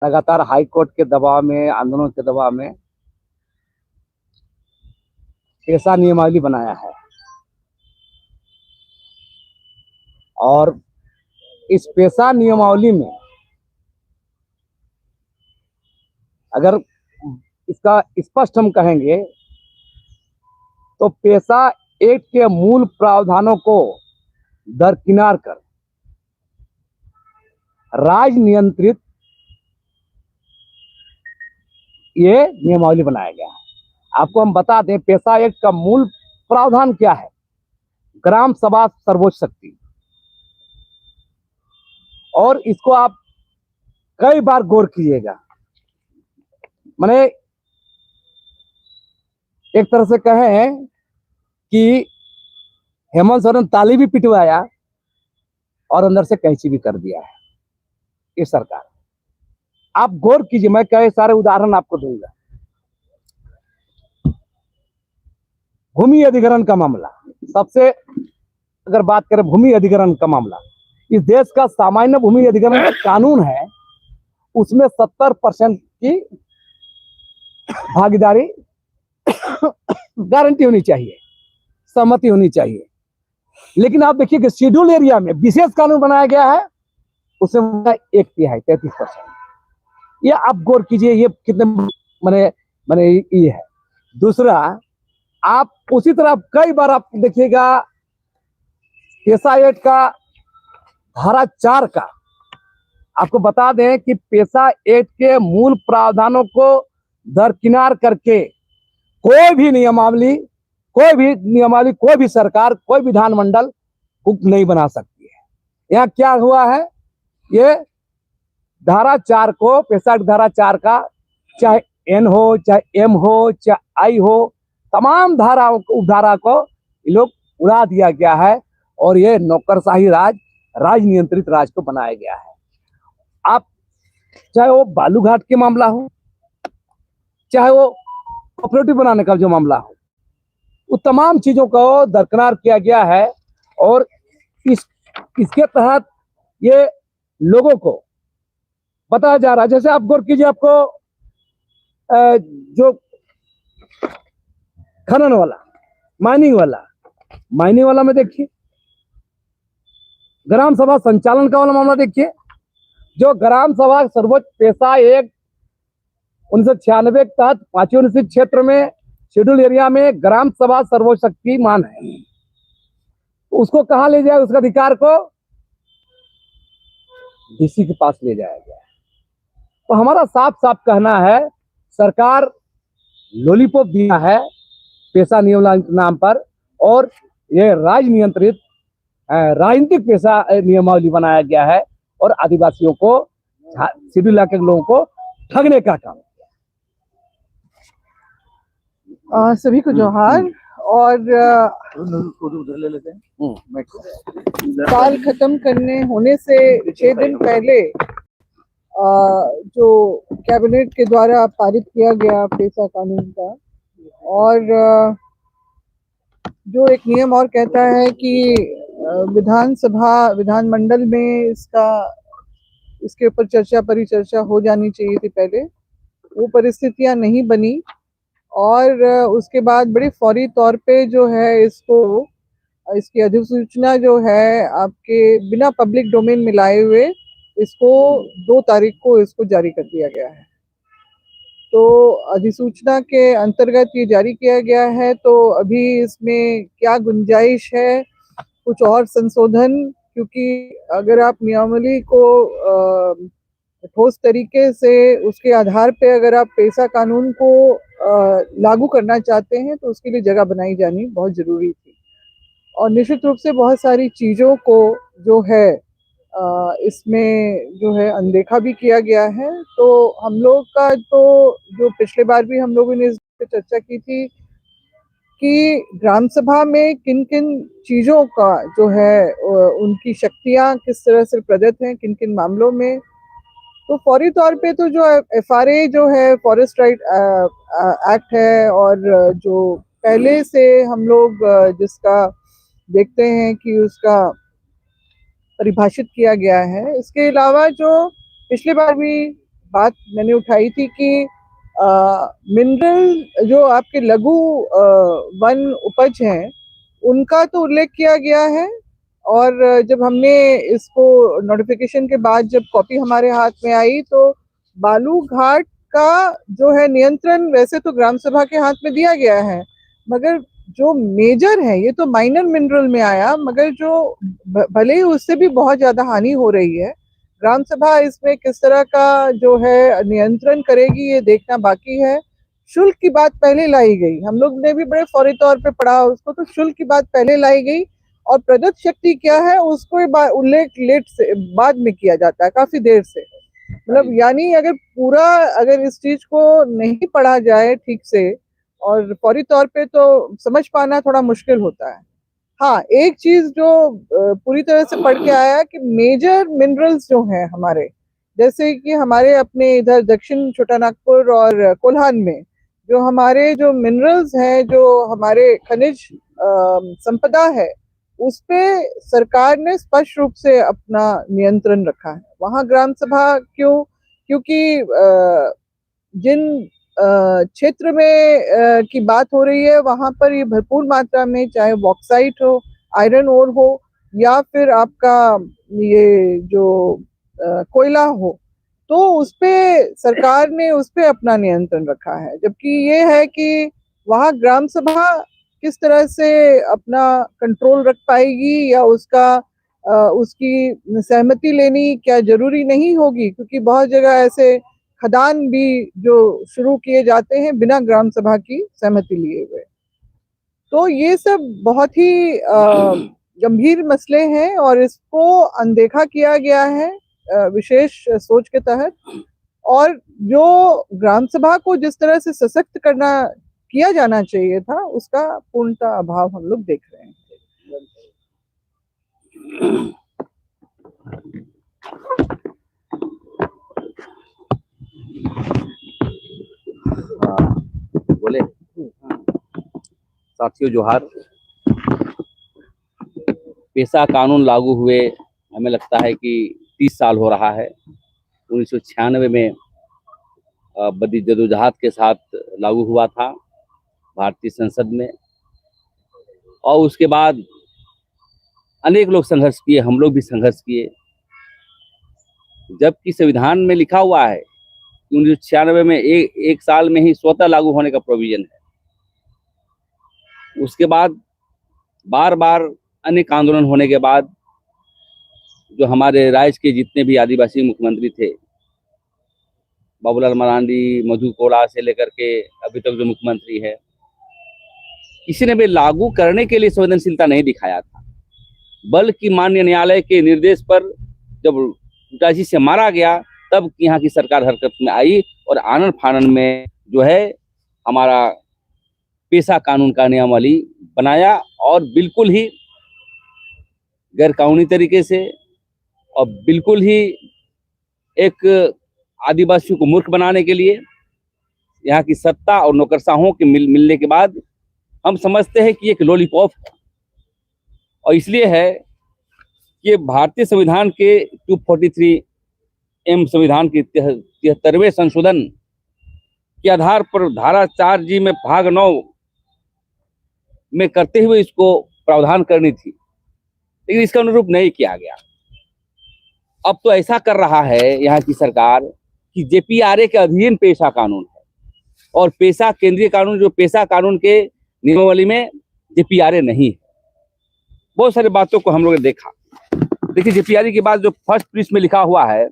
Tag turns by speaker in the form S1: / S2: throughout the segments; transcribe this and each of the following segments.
S1: लगातार high court के दबाव में, आंदोलन के दबाव में पेशा नियमावली बनाया है और इस पेशा नियमावली में अगर इसका स्पष्ट हम कहेंगे तो पेशा एक्ट के मूल प्रावधानों को दरकिनार कर राज नियंत्रित ये नियमावली बनाया गया है। आपको हम बता दें, पेशा एक्ट का मूल प्रावधान क्या है? ग्राम सभा सर्वोच्च शक्ति। और इसको आप कई बार गौर कीजिएगा, माने एक तरह से कहें कि हेमंत सोरेन ताली भी पिटवाया और अंदर से कैंची भी कर दिया है ये सरकार। आप गौर कीजिए, मैं कई सारे उदाहरण आपको दूंगा। भूमि अधिग्रहण का मामला, सबसे अगर बात करें भूमि अधिग्रहण का मामला, इस देश का सामान्य भूमि अधिग्रहण का कानून है, उसमें 70% की भागीदारी गारंटी होनी चाहिए, सहमति होनी चाहिए। लेकिन आप देखिए कि शेड्यूल एरिया में विशेष कानून बनाया गया है, उसमें 1/3 33%। ये आप गौर कीजिए, ये कितने माने ये है। दूसरा, आप उसी तरह कई बार आप देखिएगा पेशा एक्ट का धारा 4 का, आपको बता दें कि पेशा एक्ट के मूल प्रावधानों को दरकिनार करके कोई भी नियमावली, कोई भी सरकार, कोई विधानमंडल नहीं बना सकती है। यहाँ क्या हुआ है, ये धारा 4 को, पेशा एक्ट धारा 4 का, चाहे एन हो, चाहे एम हो, चाहे आई हो, तमाम धाराओं को, उपधारा को ये लोग उड़ा दिया गया है और ये नौकरशाही राज नियंत्रित राज को बनाया गया है। आप चाहे वो बालूघाट के मामला हो, चाहे वो कोऑपरेटिव बनाने का जो मामला हो, वो तमाम चीजों को दरकिनार किया गया है और इसके तहत ये लोगों को बताया जा रहा है। जैसे आप गौर कीजिए, आपको जो खनन वाला, माइनिंग वाला में देखिए, ग्राम सभा संचालन का वाला मामला देखिए, जो ग्राम सभा सर्वोच्च पेशा एक्ट 1996 के तहत 5वीं अनुसूची क्षेत्र में शेड्यूल एरिया में ग्राम सभा सर्वोच्च शक्ति मान है, उसको कहां ले जाए, उसका अधिकार को डीसी के पास ले जाया गया। तो हमारा साफ साफ कहना है, सरकार लॉलीपॉप दिया है पेशा नियमावली के नाम पर और ये राज नियंत्रित राजनीतिक पेशा नियमावली बनाया गया है और आदिवासियों को, शेड्यूल इलाके के लोगों को ठगने का काम किया।
S2: सभी को जोहार। और
S1: उधर ले लेते हैं।
S2: साल खत्म करने होने से 6 दिन पहले जो कैबिनेट के द्वारा पारित किया गया पेशा कानून का, और जो एक नियम और कहता है कि विधानमंडल में इसके ऊपर परिचर्चा हो जानी चाहिए थी पहले, वो परिस्थितियां नहीं बनी और उसके बाद बड़ी फौरी तौर पे जो है इसकी अधिसूचना जो है आपके बिना पब्लिक डोमेन में लाए हुए इसको 2 तारीख को इसको जारी कर दिया गया है। तो अधिसूचना के अंतर्गत ये जारी किया गया है। तो अभी इसमें क्या गुंजाइश है कुछ और संशोधन, क्योंकि अगर आप नियमावली को ठोस तरीके से उसके आधार पे अगर आप पेशा कानून को लागू करना चाहते हैं तो उसके लिए जगह बनाई जानी बहुत जरूरी थी। और निश्चित रूप से बहुत सारी चीज़ों को जो है इसमें जो है अनदेखा भी किया गया है। तो हम लोग का तो जो पिछले बार भी हम लोगों ने इस पर चर्चा की थी कि ग्राम सभा में किन किन चीज़ों का जो है उनकी शक्तियां किस तरह से प्रदत्त हैं, किन किन मामलों में। तो फौरी तौर पे तो जो FRA जो है फॉरेस्ट राइट एक्ट है और जो पहले से हम लोग जिसका देखते हैं कि उसका परिभाषित किया गया है। इसके अलावा जो पिछले बार भी बात मैंने उठाई थी कि मिनरल जो आपके लघु वन उपज हैं उनका तो उल्लेख किया गया है, और जब हमने इसको नोटिफिकेशन के बाद जब कॉपी हमारे हाथ में आई तो बालू घाट का जो है नियंत्रण वैसे तो ग्राम सभा के हाथ में दिया गया है, मगर जो मेजर है ये तो माइनर मिनरल में आया, मगर जो भले ही उससे भी बहुत ज्यादा हानि हो रही है, ग्राम सभा इसमें किस तरह का जो है नियंत्रण करेगी ये देखना बाकी है। शुल्क की बात पहले लाई गई, हम लोग ने भी बड़े फौरी तौर पे पढ़ा उसको, तो शुल्क की बात पहले लाई गई और प्रदत्त शक्ति क्या है उसको उल्लेख लेट से बाद में किया जाता है, काफी देर से। मतलब यानी अगर पूरा अगर इस चीज को नहीं पढ़ा जाए ठीक से और फौरी तौर पे तो समझ पाना थोड़ा मुश्किल होता है। हाँ, एक चीज जो पूरी तरह से पढ़ के आया कि मेजर मिनरल्स जो हैं हमारे, जैसे कि हमारे अपने इधर दक्षिण छोटानागपुर और कोल्हान में जो हमारे जो मिनरल्स हैं, जो हमारे खनिज संपदा है, उस पे सरकार ने स्पष्ट रूप से अपना नियंत्रण रखा है। वहाँ ग्राम सभा क्यों? क्योंकि जिन क्षेत्र में की बात हो रही है वहां पर ये भरपूर मात्रा में चाहे बॉक्साइट हो, आयरन ओर हो, या फिर आपका ये जो कोयला हो, तो उस पे सरकार ने उस पे अपना नियंत्रण रखा है। जबकि ये है कि वहाँ ग्राम सभा किस तरह से अपना कंट्रोल रख पाएगी या उसका उसकी सहमति लेनी क्या जरूरी नहीं होगी, क्योंकि बहुत जगह ऐसे खदान भी जो शुरू किए जाते हैं बिना ग्राम सभा की सहमति लिए हुए। तो ये सब बहुत ही गंभीर मसले हैं और इसको अनदेखा किया गया है विशेष सोच के तहत, और जो ग्राम सभा को जिस तरह से सशक्त करना किया जाना चाहिए था उसका पूर्णतः अभाव हम लोग देख रहे हैं।
S3: बोले साथियों जोहार। पेशा कानून लागू हुए हमें लगता है कि 30 साल हो रहा है। 1996 में बड़ी जदोजहद के साथ लागू हुआ था भारतीय संसद में, और उसके बाद अनेक लोग संघर्ष किए, हम लोग भी संघर्ष किए। जबकि संविधान में लिखा हुआ है कि 1996 में एक साल में ही स्वतः लागू होने का प्रोविजन है। उसके बाद बार बार अनेक आंदोलन होने के बाद जो हमारे राज्य के जितने भी आदिवासी मुख्यमंत्री थे, बाबूलाल मरांडी, मधु कोड़ा से लेकर के अभी तक जो मुख्यमंत्री है, किसी ने भी लागू करने के लिए संवेदनशीलता नहीं दिखाया था, बल्कि माननीय न्यायालय के निर्देश पर जब उटाजी से मारा गया तब यहाँ की सरकार हरकत में आई और आनन फानन में जो है हमारा पेशा कानून का नियमावली बनाया, और बिल्कुल ही गैर कानूनी तरीके से और बिल्कुल ही एक आदिवासियों को मूर्ख बनाने के लिए यहाँ की सत्ता और नौकरशाहों के मिलने के बाद हम समझते हैं कि एक लॉलीपॉप है। और इसलिए है कि भारतीय संविधान के 243 संविधान के 73वें संशोधन के आधार पर धारा 4G में भाग 9 में करते हुए इसको प्रावधान करनी थी, लेकिन इसका अनुरूप नहीं किया गया। अब तो ऐसा कर रहा है यहाँ की सरकार कि JPRA के अधीन पेशा कानून है, और पेशा केंद्रीय कानून जो पेशा कानून के नियमावली में JPRA नहीं है। बहुत सारी बातों को हम लोगों ने देखा। देखिए, JPRA के बाद जो फर्स्ट पृष्ठ में लिखा हुआ है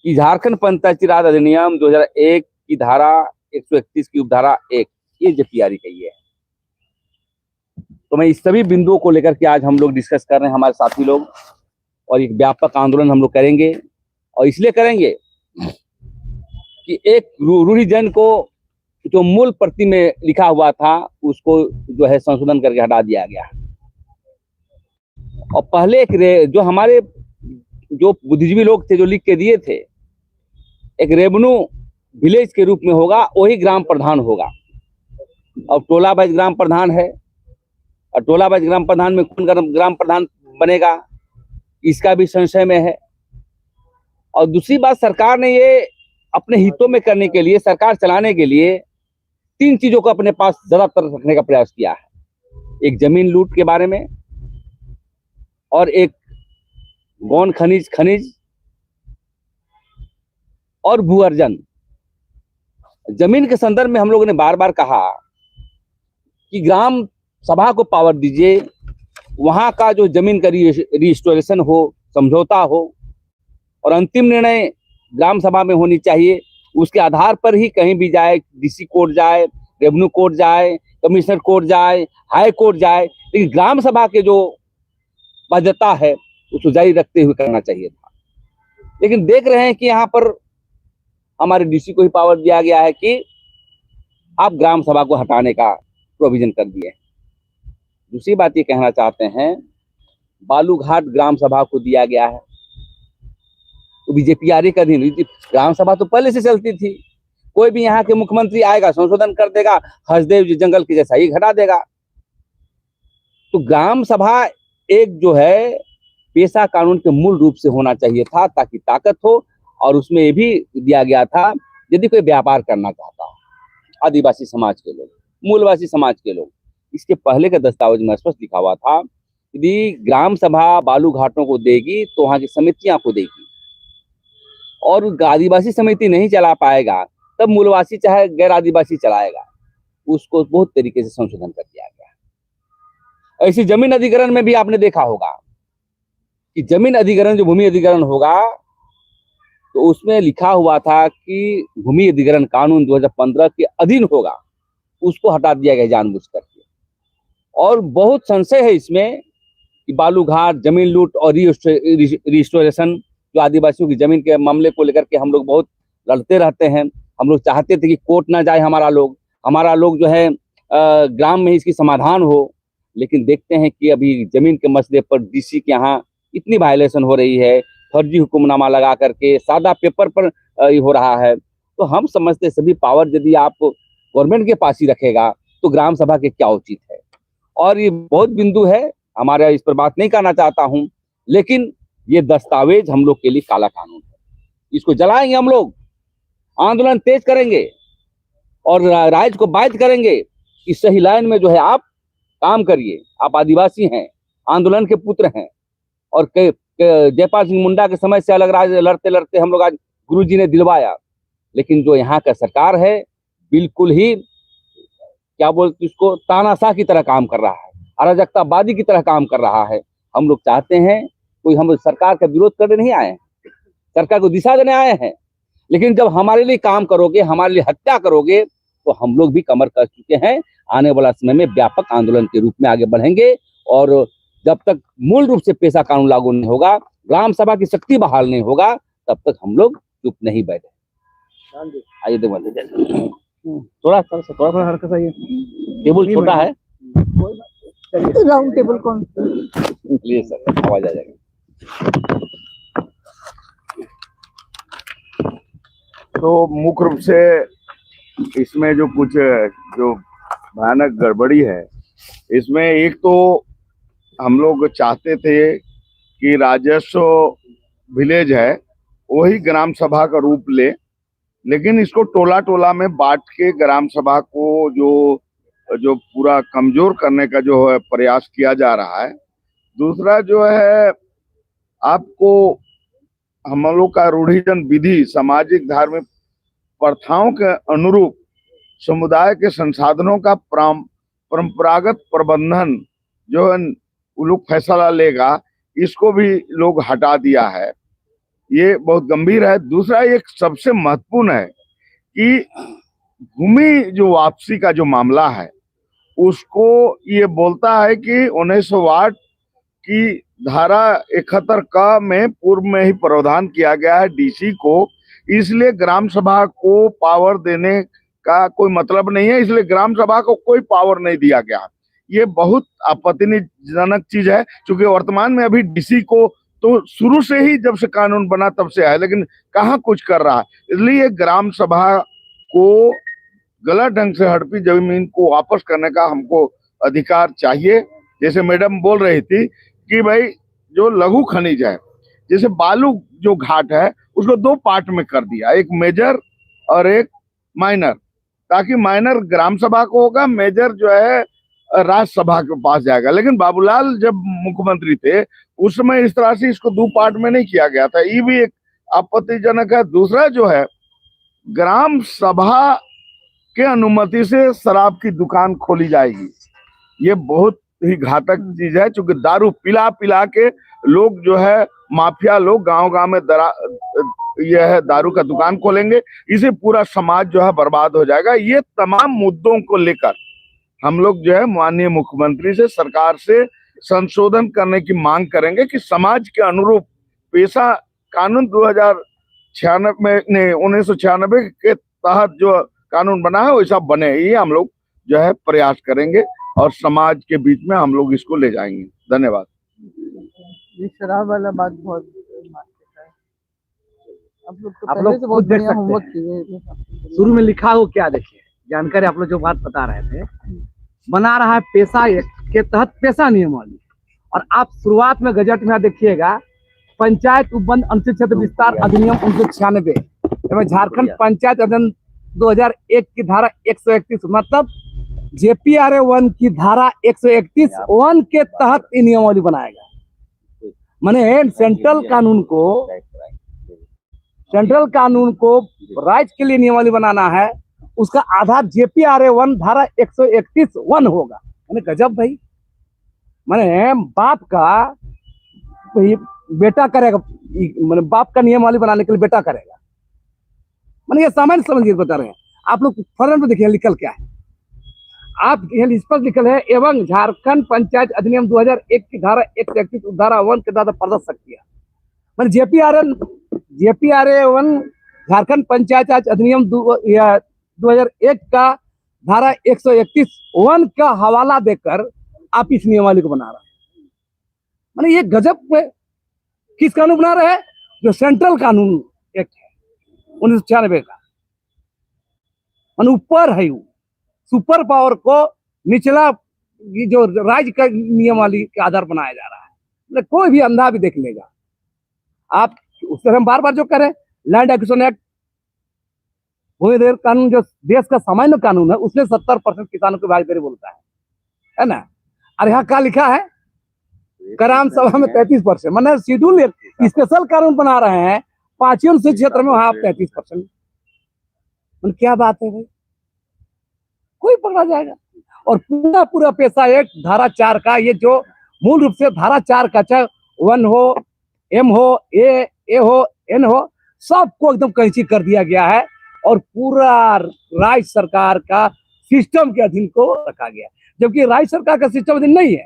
S3: कि झारखंड पंचायती राज अधिनियम 2001 की धारा 131 की उपधारा 1, ये JPRA का ही है। तो मैं इस सभी बिंदुओं को लेकर के आज हम लोग डिस्कस कर रहे हैं, हमारे साथी लोग, और एक व्यापक आंदोलन हम लोग करेंगे। और इसलिए करेंगे कि एक रूढ़ी जन को जो मूल प्रति में लिखा हुआ था उसको जो है संशोधन करके हटा दिया गया है, और पहले एक जो हमारे जो बुद्धिजीवी लोग थे जो लिख के दिए थे, एक रेवेन्यू विलेज के रूप में होगा, वही ग्राम प्रधान होगा। और टोला वाइज ग्राम प्रधान है, और टोला वाइज ग्राम प्रधान में कौन ग्राम प्रधान बनेगा इसका भी संशय में है। और दूसरी बात, सरकार ने ये अपने हितों में करने के लिए, सरकार चलाने के लिए 3 चीजों को अपने पास ज्यादातर रखने का प्रयास किया है। एक जमीन लूट के बारे में, और एक गौण खनिज और भू अर्जन। जमीन के संदर्भ में हम लोगों ने बार बार कहा कि ग्राम सभा को पावर दीजिए, वहां का जो जमीन का रिस्टोरेशन हो, समझौता हो, और अंतिम निर्णय ग्राम सभा में होनी चाहिए। उसके आधार पर ही कहीं भी जाए, डीसी कोर्ट जाए, रेवेन्यू कोर्ट जाए, कमिश्नर कोर्ट जाए, हाई कोर्ट जाए, लेकिन ग्राम सभा के जो बाध्यता है उसको जारी रखते हुए करना चाहिए था। लेकिन देख रहे हैं कि यहाँ पर हमारे डीसी को ही पावर दिया गया है कि आप ग्राम सभा को हटाने का प्रोविजन कर दिए। दूसरी बात ये कहना चाहते हैं, बालूघाट ग्राम सभा को दिया गया है तो बीजेपीआरए का अधीन। ग्राम सभा तो पहले से चलती थी, कोई भी यहाँ के मुख्यमंत्री आएगा, संशोधन कर देगा, हसदेव जी जंगल की जैसा ही घटा देगा। तो ग्राम सभा एक जो है पेशा कानून के मूल रूप से होना चाहिए था, ताकि ताकत हो। और उसमें ये भी दिया गया था, यदि कोई व्यापार करना चाहता हो, आदिवासी समाज के लोग, मूलवासी समाज के लोग, इसके पहले के दस्तावेज में स्पष्ट लिखा हुआ था, यदि ग्राम सभा बालू घाटों को देगी तो वहां की समितियां को देगी, और आदिवासी समिति नहीं चला पाएगा तब मूलवासी चाहे गैर आदिवासी चलाएगा। उसको बहुत तरीके से संशोधन कर दिया गया। ऐसी जमीन अधिग्रहण में भी आपने देखा होगा कि जमीन अधिग्रहण, जो भूमि अधिग्रहण होगा, तो उसमें लिखा हुआ था कि भूमि अधिग्रहण कानून 2015 के अधीन होगा, उसको हटा दिया गया जानबूझ करके। और बहुत संशय है इसमें कि बालूघाट, जमीन लूट और रिस्टोरेशन, जो आदिवासियों की जमीन के मामले को लेकर के हम लोग बहुत लड़ते रहते हैं। हम लोग चाहते थे कि कोर्ट ना जाए हमारा लोग जो है ग्राम में इसकी समाधान हो। लेकिन देखते हैं कि अभी जमीन के मसले पर डीसी के यहाँ इतनी वायलेशन हो रही है, फर्जी हुक्मनामा लगा करके, सादा पेपर पर हो रहा है। तो हम समझते सभी पावर यदि आप गवर्नमेंट के पास ही रखेगा तो ग्राम सभा के क्या उचित है। और ये बहुत बिंदु है, हमारे इस पर बात नहीं करना चाहता हूं, लेकिन ये दस्तावेज हम लोग के लिए काला कानून है। इसको जलाएंगे हम लोग, आंदोलन तेज करेंगे और राज्य को बाध्य करेंगे कि सही लाइन में जो है आप काम करिए। आप आदिवासी हैं, आंदोलन के पुत्र हैं, और जयपाल सिंह मुंडा के समय से अलग राज लड़ते लड़ते हम लोग आज गुरु जी ने दिलवाया। लेकिन जो यहाँ का सरकार है, बिल्कुल ही क्या बोलते उसको, तानाशाह की तरह काम कर रहा है, अराजकतावादी की तरह काम कर रहा है। हम लोग चाहते हैं, कोई हम सरकार का विरोध करने नहीं आए हैं, सरकार को दिशा देने आए हैं। लेकिन जब हमारे लिए काम करोगे, हमारे लिए हत्या करोगे, तो हम लोग भी कमर कस चुके हैं। आने वाला समय में व्यापक आंदोलन के रूप में आगे बढ़ेंगे, और जब तक मूल रूप से पेशा कानून लागू नहीं होगा, ग्राम सभा की शक्ति बहाल नहीं होगा, तब तक हम लोग चुप नहीं बैठे। आइए थोड़ा हरकत है, टेबल छोटा है,
S2: राउंड टेबल कौन
S3: प्लीज सर, आवाज आ जाएगी।
S4: तो मुख्य रूप से इसमें जो कुछ जो भयानक गड़बड़ी है, इसमें एक तो हम लोग चाहते थे कि राजस्व विलेज है वही ग्राम सभा का रूप ले, लेकिन इसको टोला टोला में बांट के ग्राम सभा को जो पूरा कमजोर करने का जो है प्रयास किया जा रहा है। दूसरा जो है, आपको हम लोग का रूढ़िजन विधि, सामाजिक धार्मिक प्रथाओं के अनुरूप समुदाय के संसाधनों का परंपरागत प्रबंधन जो है वो लोग फैसला लेगा, इसको भी लोग हटा दिया है। ये बहुत गंभीर है। दूसरा एक सबसे महत्वपूर्ण है कि भूमि जो वापसी का जो मामला है, उसको ये बोलता है कि 1908 की धारा 71 का में पूर्व में ही प्रावधान किया गया है डीसी को, इसलिए ग्राम सभा को पावर देने का कोई मतलब नहीं है, इसलिए ग्राम सभा को कोई पावर नहीं दिया गया। ये बहुत आपत्तिजनक चीज है, क्योंकि वर्तमान में अभी डीसी को तो शुरू से ही जब से कानून बना तब से है, लेकिन कहाँ कुछ कर रहा है। इसलिए ग्राम सभा को गलत ढंग से हड़पी जमीन को वापस करने का हमको अधिकार चाहिए। जैसे मैडम बोल रही थी कि भाई जो लघु खनिज है, जैसे बालू जो घाट है, उसको 2 पार्ट में कर दिया, एक मेजर और एक माइनर, ताकि माइनर ग्राम सभा को होगा, मेजर जो है राज्यसभा के पास जाएगा। लेकिन बाबूलाल जब मुख्यमंत्री थे उस समय इस तरह से इसको 2 पार्ट में नहीं किया गया था, ये भी एक आपत्तिजनक है। दूसरा जो है, ग्राम सभा के अनुमति से शराब की दुकान खोली जाएगी, ये बहुत ही घातक चीज है, क्योंकि दारू पिला पिला के लोग जो है, माफिया लोग गांव-गांव में यह है दारू का दुकान खोलेंगे, इसे पूरा समाज जो है बर्बाद हो जाएगा। ये तमाम मुद्दों को लेकर हम लोग जो है माननीय मुख्यमंत्री से, सरकार से संशोधन करने की मांग करेंगे कि समाज के अनुरूप पेशा कानून 1996 के तहत जो कानून बना है वैसा बने, ये हम लोग जो है प्रयास करेंगे और समाज के बीच में हम लोग इसको ले जाएंगे। धन्यवाद।
S2: ये शराब वाला बात बहुत मार्केट है। आप लोग तो
S1: आप
S2: पहले
S1: लोग
S2: से बहुत
S1: खुद देख
S2: बढ़िया
S1: सकते
S2: होमवर्क
S1: हैं।
S2: किए।
S1: शुरू में लिखा हो क्या, देखिए जानकारी आप लोग जो बात बता रहे थे, बना रहा है पेशा के तहत पेशा नियमावली, और आप शुरुआत में गजट में देखिएगा पंचायत उपबंध अनुसूचित क्षेत्र विस्तार अधिनियम 1996 झारखंड पंचायत अधिनियम 2001 की धारा 131, मतलब JPRA 1 की धारा 131(1) के तहत ये नियमावली बनाया गया। माने सेंट्रल कानून को राज्य के लिए नियमावली बनाना है, उसका आधार JPRA 1 धारा 131(1) होगा। मैंने गजब भाई, मैंने बाप का बेटा करेगा, मैंने बाप का नियमावली बनाने के लिए बेटा करेगा। मैंने ये सामान्य समझिए बता रहे हैं आप लोग। फॉरन में देखिए लिखल क्या है, आप यहाँ स्पष्ट लिखल है, एवं झारखंड पंचायत अधिनियम 2001 की धारा 131 धारा 1 के तहत प्रदत्त शक्तियां, मैंने JPRA 1 झारखंड पंचायत राज अधिनियम 2001 का धारा 131(1) का हवाला देकर आप इस नियमावली को बना रहे हैं। मैंने ये गजब किस कानून बना रहे हैं, जो सेंट्रल कानून एक्ट है 1996 का, मैंने ऊपर है, वो सुपर पावर को निचला जो राज्य का नियमावली के आधार बनाया जा रहा है। मतलब कोई भी अंधा भी देख लेगा। आप उस तरह हम बार बार जो करें, लैंड एक्विजिशन एक्ट, भूमि अधिग्रहण कानून जो देश का सामान्य कानून है, उसमें 70% किसानों की भागीदारी बोलता है ना। और यहाँ क्या लिखा है, ग्राम सभा में 33%, मैंने शेड्यूल स्पेशल कानून बना रहे हैं 5वीं अनुसूचित क्षेत्र में, वहां 33%। क्या बात है भाई, कोई पकड़ा जाएगा। और पूरा पेशा एक्ट धारा 4 का, ये जो मूल रूप से धारा 4 का, चाहे 1 हो, M हो, A हो, N हो, सबको एकदम कैंची कर दिया गया है और पूरा राज्य सरकार का सिस्टम के अधीन को रखा गया, जबकि राज्य सरकार का सिस्टम अधीन नहीं है।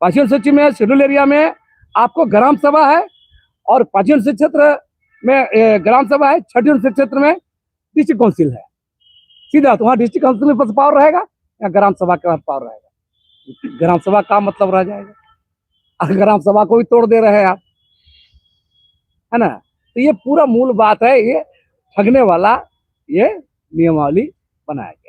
S1: 5वीं अनुसूची में शेड्यूल एरिया में आपको ग्राम सभा है, और 5वीं अनुसूचित क्षेत्र में ग्राम सभा है, 6वीं अनुसूचित क्षेत्र में डिस्ट्रिक्ट काउंसिल है। सीधा तो वहाँ डिस्ट्रिक्ट काउंसिल में पावर रहेगा या ग्राम सभा के पास पावर रहेगा। ग्राम सभा का मतलब रह जाएगा, अगर ग्राम सभा को भी तोड़ दे रहे हैं आप, है ना। तो ये पूरा मूल बात है, ये ठगने वाला ये नियमावली बनाया।